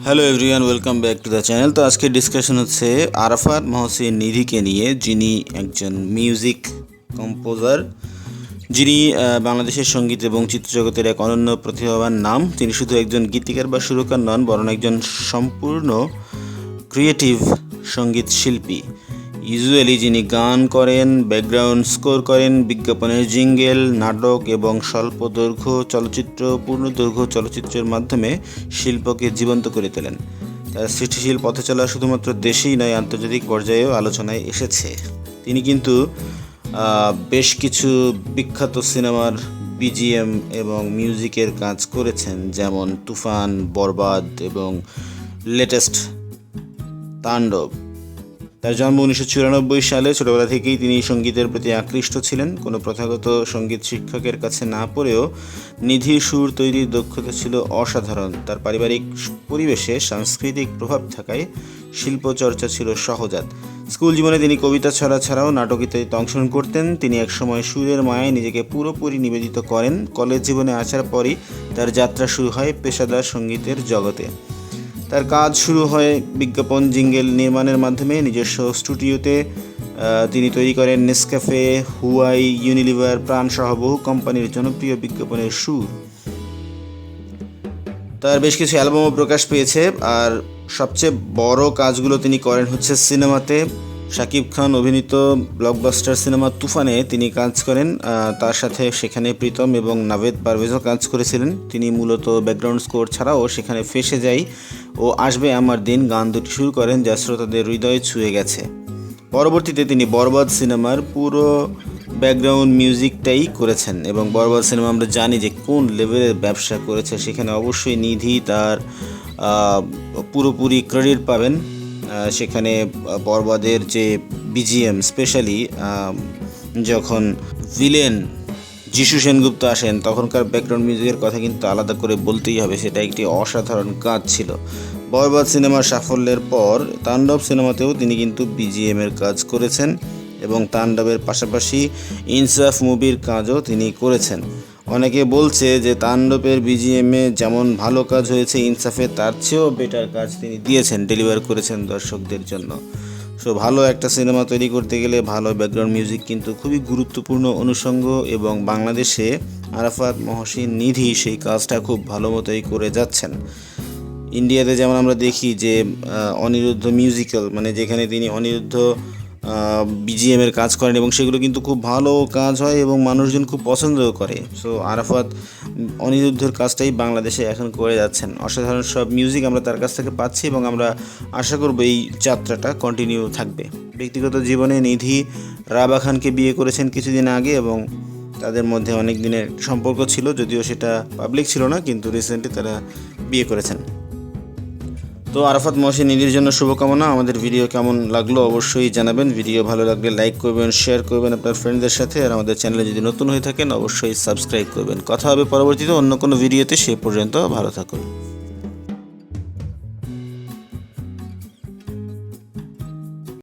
Hello everyone, welcome back to the channel. তো আজকে discussion হচ্ছে আরাফাত মহসিন নিধিকে নিয়ে, যিনি একজন মিউজিক কম্পোজার, যিনি বাংলাদেশের সঙ্গীত এবং চিত্রজগতের এক অনন্য প্রতিভাবান নাম। তিনি শুধু একজন গীতিকার বা সুরকার নন, বরং একজন সম্পূর্ণ ক্রিয়েটিভ সঙ্গীত শিল্পী। ইউজুয়ালি যিনি গান করেন, ব্যাকগ্রাউন্ড স্কোর করেন, বিজ্ঞাপনের জিঙ্গেল, নাটক এবং স্বল্প দৈর্ঘ্য চলচ্চিত্র, পূর্ণদৈর্ঘ্য চলচ্চিত্রের মাধ্যমে শিল্পকে জীবন্ত করে তোলেন। তার সৃষ্টিশীল পথে চলা শুধুমাত্র দেশেই নয়, আন্তর্জাতিক পর্যায়েও আলোচনায় এসেছে। তিনি কিন্তু বেশ কিছু বিখ্যাত সিনেমার বিজিএম এবং মিউজিকের কাজ করেছেন, যেমন তুফান, বরবাদ এবং লেটেস্ট তাণ্ডব। তার জন্ম 1994 সালে। ছোটবেলা থেকেই তিনি সঙ্গীতের প্রতি আকৃষ্ট ছিলেন। কোনো প্রথাগত সঙ্গীত শিক্ষকের কাছে না পড়েও নিধির সুর তৈরির দক্ষতা ছিল অসাধারণ। তার পারিবারিক পরিবেশে সাংস্কৃতিক প্রভাব থাকায় শিল্পচর্চা ছিল সহজাত। স্কুল জীবনে তিনি কবিতা ছড়া ছাড়াও নাটক ইত্যাদিতে অংশগ্রহণ করতেন। তিনি একসময় সুরের মায়ায় নিজেকে পুরোপুরি নিবেদিত করেন। কলেজ জীবনে আসার পরই তার যাত্রা শুরু হয় পেশাদার সঙ্গীতের জগতে। তার কাজ শুরু হয় বিজ্ঞাপন জিঙ্গেল নির্মাণের মাধ্যমে। নিজস্ব স্টুডিওতে তিনি তৈরি করেন নেসক্যাফে, হুয়াই, ইউনিলিভার, প্রাণসহ বহু কোম্পানির জনপ্রিয় বিজ্ঞাপনের সুর। তার বেশ কিছু অ্যালবামও প্রকাশ পেয়েছে। আর সবচেয়ে বড় কাজগুলো তিনি করেন হচ্ছে সিনেমাতে। শাকিব খান অভিনীত ব্লকবাস্টার সিনেমা তুফানে তিনি কাজ করেন। তার সাথে সেখানে প্রীতম এবং নাভেদ পারভেজও কাজ করেছিলেন। তিনি মূলত ব্যাকগ্রাউন্ড স্কোর ছাড়াও সেখানে ফেসে যাই ও আসবে আমার দিন গান দুটি শুরু করেন, যা শ্রোতাদের হৃদয়ে ছুঁয়ে গেছে। পরবর্তীতে তিনি বরবাদ সিনেমার পুরো ব্যাকগ্রাউন্ড মিউজিকটাই করেছেন, এবং বরবাদ সিনেমা আমরা জানি যে কোন লেভেলের ব্যবসা করেছে। সেখানে অবশ্যই নিধি তার পুরোপুরি ক্রেডিট পাবেন। সেখানে বরবাদের যে বিজিএম, স্পেশালি যখন ভিলেন যিশু সেনগুপ্ত আসেন, তখনকার ব্যাকগ্রাউন্ড মিউজিকের কথা কিন্তু আলাদা করে বলতেই হবে। সেটা একটি অসাধারণ কাজ ছিল। বরবাদ সিনেমার সাফল্যের পর তাণ্ডব সিনেমাতেও তিনি কিন্তু বিজিএমের কাজ করেছেন, এবং তাণ্ডবের পাশাপাশি ইনসাফ মুভির কাজও তিনি করেছেন। অনেকে বলছে যে তাণ্ডবের বিজিএমে যেমন ভালো কাজ হয়েছে, ইনসাফে তার চেয়েও বেটার কাজ তিনি দিয়েছেন, ডেলিভার করেছেন দর্শকদের জন্য। সো ভালো একটা সিনেমা তৈরি করতে গেলে ভালো ব্যাকগ্রাউন্ড মিউজিক কিন্তু খুবই গুরুত্বপূর্ণ অনুষঙ্গ, এবং বাংলাদেশে আরাফাত মহসিন নিধি সেই কাজটা খুব ভালো মতোই করে যাচ্ছেন। ইন্ডিয়াতে যেমন আমরা দেখি যে অনিরুদ্ধ মিউজিক্যাল, মানে যেখানে তিনি অনিরুদ্ধ বিজিএমের কাজ করেন, এবং সেগুলো কিন্তু খুব ভালো কাজ হয় এবং মানুষজন খুব পছন্দও করে। সো আরাফাত অনিরুদ্ধর কাজটাই বাংলাদেশে এখন করে যাচ্ছেন। অসাধারণ সব মিউজিক আমরা তার কাছ থেকে পাচ্ছি, এবং আমরা আশা করব এই যাত্রাটা কন্টিনিউ থাকবে। ব্যক্তিগত জীবনে নিধি রাবা খানকে বিয়ে করেছেন কিছুদিন আগে, এবং তাদের মধ্যে অনেক দিনের সম্পর্ক ছিল, যদিও সেটা পাবলিক ছিল না, কিন্তু রিসেন্টলি তারা বিয়ে করেছেন। তো আরাফাত মহসিন নিধির জন্য শুভকামনা। আমাদের ভিডিও কেমন লাগলো অবশ্যই জানাবেন। ভিডিও ভালো লাগলে লাইক করবেন, শেয়ার করবেন আপনার ফ্রেন্ডদের সাথে, আর আমাদের চ্যানেলে যদি নতুন হয়ে থাকেন অবশ্যই সাবস্ক্রাইব করবেন। কথা হবে পরবর্তীতে অন্য কোনো ভিডিওতে। সেই পর্যন্ত ভালো থাকুন।